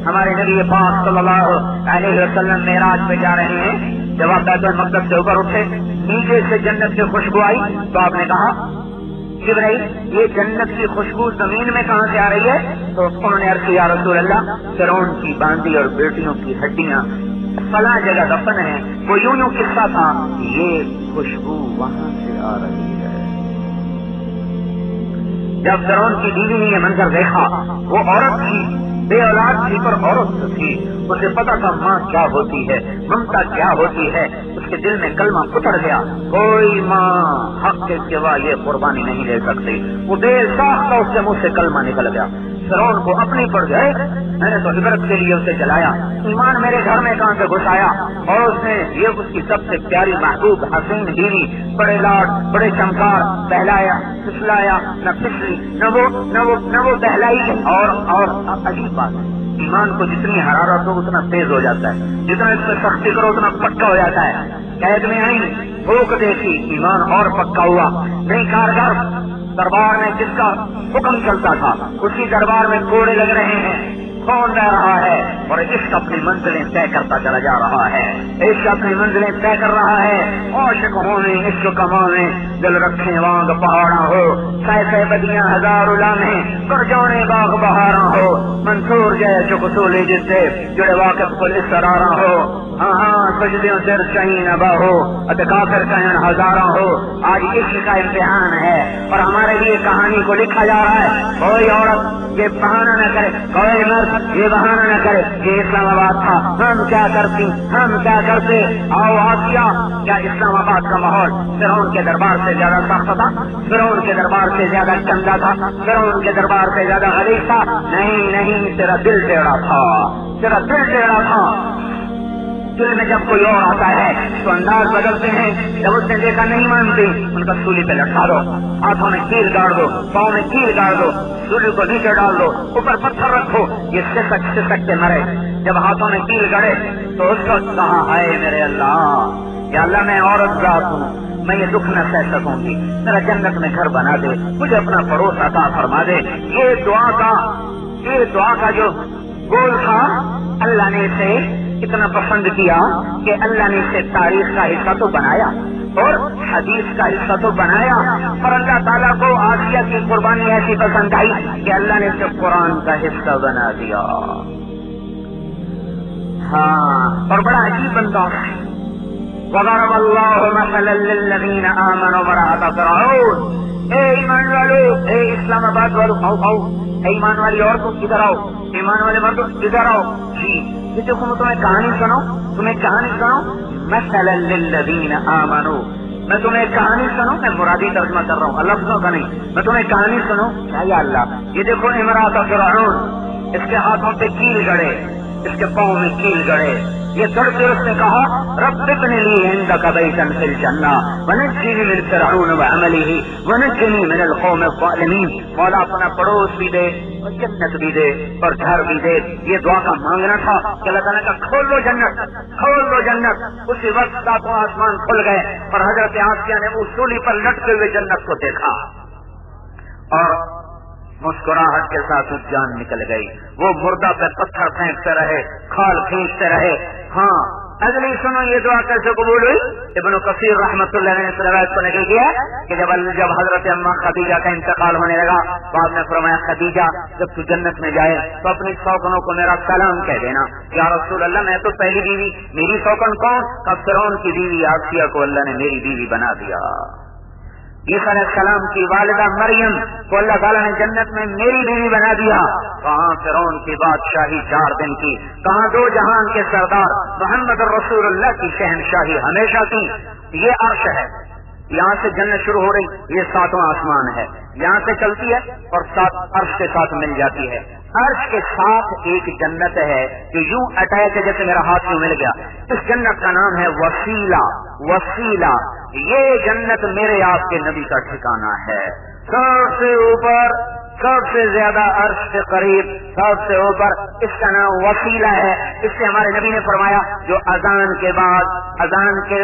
ہمارے نبی پاک صلی اللہ علیہ وسلم معراج پہ جا رہے ہیں، جب آپ بیت المقدس سے اوپر اٹھے نیچے سے جنت سے خوشبو آئی تو آپ نے کہا جبرائیل یہ جنت کی خوشبو زمین میں کہاں سے آ رہی ہے؟ تو انہوں نے عرض کیا یا رسول اللہ فرعون کی باندی اور بیٹیوں کی ہڈیاں فلاں جگہ دفن ہیں۔ وہ یوں قصہ تھا، یہ خوشبو وہاں سے آ رہی ہے۔ جب فرعون کی بیوی نے یہ منظر دیکھا، وہ عورت تھی، بے اولاد تھی پر عورت تھی، اسے پتا تھا ماں کیا ہوتی ہے، ممتا کیا ہوتی ہے، اس کے دل میں کلمہ اتر گیا، کوئی ماں حق کے سوا یہ قربانی نہیں لے سکتی۔ وہ بے ساختہ اس کے منہ سے کلمہ نکل گیا۔ فرعون کو اپنی پڑ گئے، میں نے تو عبرت کے لیے اسے جلایا، ایمان میرے گھر میں کہاں سے گھسایا، اور اس نے یہ اس کی سب سے پیاری محبوب حسین بیوی، بڑے لاڈ بڑے چمکار، بہلایا پھسلایا نہ پھسلی نہ وہ بہلائی، اور عجیب بات ہے ایمان کو جتنی حرارت ہو اتنا تیز ہو جاتا ہے، جتنا اس میں سختی کرو اتنا پکا ہو جاتا ہے۔ قید میں آئی بھوک دیکھی ایمان اور پکا ہوا، نہیں کارگر دربار میں جس کا حکم چلتا تھا اسی دربار میں کوڑے لگ رہے ہیں، کون رہ رہا ہے، اور عشق اپنی منزلیں طے کرتا چلا جا رہا ہے، عشق اپنی منزلیں طے کر رہا ہے۔ عاشق ہونے عشق کمانے دل رکھے وانگ پہاڑا ہو، سہ بدیاں ہزار لامیں کر جانے باغ بہارا ہو، منصور جائے جو قصولی جس سے جڑے واقف کو اسرارا ہو، ہاں سجدیوں سے شہین ابا ہو کافر کہن ہزارہ ہو۔ آج عشق کا امتحان ہے اور ہمارے لیے کہانی کو لکھا جا رہا ہے۔ کوئی عورت یہ بہانہ نہ کرے، کوئی مرد یہ بہانہ نہ کرے کہ اسلام آباد تھا، ہم کیا کرتی ہم کیا کرتے۔ آؤ آسیہ، کیا اسلام آباد کا ماحول فرعون کے دربار سے زیادہ سخت تھا؟ فرعون کے دربار سے زیادہ گندا تھا؟ فرعون کے دربار سے زیادہ غلیظ تھا؟ نہیں، تیرا دل ٹیڑھا تھا، تیرا دل ٹیڑھا تھا۔ دل میں جب کوئی اور آتا ہے تو انداز بدلتے ہیں، جب اس نے دیکھا نہیں مانتی ان کا سولی پہ لٹکا دو، ہاتھوں میں کیل گاڑ دو، پاؤں میں کیل گاڑ دو، سولی کو نیچے ڈال دو، اوپر پتھر رکھو، یہ سسک کے مرے۔ جب ہاتھوں میں کیل گڑے تو اس کو کہا ہائے میرے اللہ، یا اللہ میں عورت ذات ہوں، میں یہ دکھ نہ سہ سکوں گی، میرا جنت میں گھر بنا دے، مجھے اپنا پڑوس عطا فرما دے۔ یہ دعا کا جو گول تھا اللہ نے اسے اتنا پسند کیا کہ اللہ نے اسے تاریخ کا حصہ تو بنایا اور حدیث کا حصہ تو بنایا، پر اللہ تعالیٰ کو آسیہ کی قربانی ایسی پسند آئی کہ اللہ نے اسے قرآن کا حصہ بنا دیا۔ ہاں، اور بڑا عجیب انداز ہے۔ وَضَرَبَ اللَّهُ مَثَلًا لِّلَّذِينَ آمَنُوا امْرَأَتَ فِرْعَوْنَ، اے ایمان والو، اے اسلام آباد والو، آؤ، اے ایمان والی عورتوں ادھر آؤ، ایمان والے مردوں ادھر آؤ۔ جی یہ دیکھو میں تمہیں کہانی سناؤں، مثلا للذین آمنوا، میں تمہیں کہانی سنوں، میں مرادی ترجمہ کر رہا ہوں لفظوں کا نہیں، میں تمہیں کہانی سنوں کیا یا اللہ۔ یہ دیکھو امرأۃ فرعون، اس کے ہاتھوں پہ کیل گڑے، اس کے پاؤں میں کیل گڑے، یہ دڑ کے اس نے کہا رب ابن لی عندک بیتا فی الجنہ ونجنی من فرعون وعملہ ونجنی من القوم الظالمین۔ مولا اپنا پڑوس بھی دے اور جنت بھی دے اور گھر بھی دے۔ یہ دعا کا مانگنا تھا کہ اللہ تعالیٰ کا کھول دو جنت۔ اسی وقت ساتوں آسمان کھل گئے اور حضرت آسیہ نے اصولی پر لٹکے ہوئے جنت کو دیکھا اور مسکراہٹ کے ساتھ اس جان نکل گئی۔ وہ مردہ پہ پتھر پھینکتے رہے، کھال کھینچتے رہے۔ ہاں اگلی سنو یہ دعا کیسے قبول ہوئی۔ ابن کثیر رحمۃ اللہ نے اس روایت کو نقل کیا کہ جب حضرت اماں خدیجہ کا انتقال ہونے لگا تو آپ نے فرمایا خدیجہ جب تو جنت میں جائے تو اپنی سوکنوں کو میرا سلام کہہ دینا۔ یا رسول اللہ میں تو پہلی بیوی، میری سوکن کون؟ فرعون کی بیوی آسیہ کو اللہ نے میری بیوی بنا دیا۔ عیسیٰ علیہ السلام کی والدہ مریم کو اللہ تعالیٰ نے جنت میں میری بیوی بنا دیا۔ کہاں فرعون کی بادشاہی 4 دن کی، کہاں 2 جہان کے سردار محمد رسول اللہ کی شہنشاہی ہمیشہ کی۔ یہ عرش ہے، یہاں سے جنت شروع ہو رہی، یہ 7واں آسمان ہے، یہاں سے چلتی ہے اور 7 عرش کے ساتھ مل جاتی ہے۔ عرش کے ساتھ ایک جنت ہے جو یوں اٹیچ ہے جیسے میرا ہاتھ یوں مل گیا، اس جنت کا نام ہے وسیلہ۔ یہ جنت میرے آپ کے نبی کا ٹھکانہ ہے، سب سے اوپر، سب سے زیادہ عرش سے قریب، سب سے اوپر، اس کا نام وسیلہ ہے۔ اس سے ہمارے نبی نے فرمایا جو اذان کے بعد، اذان کے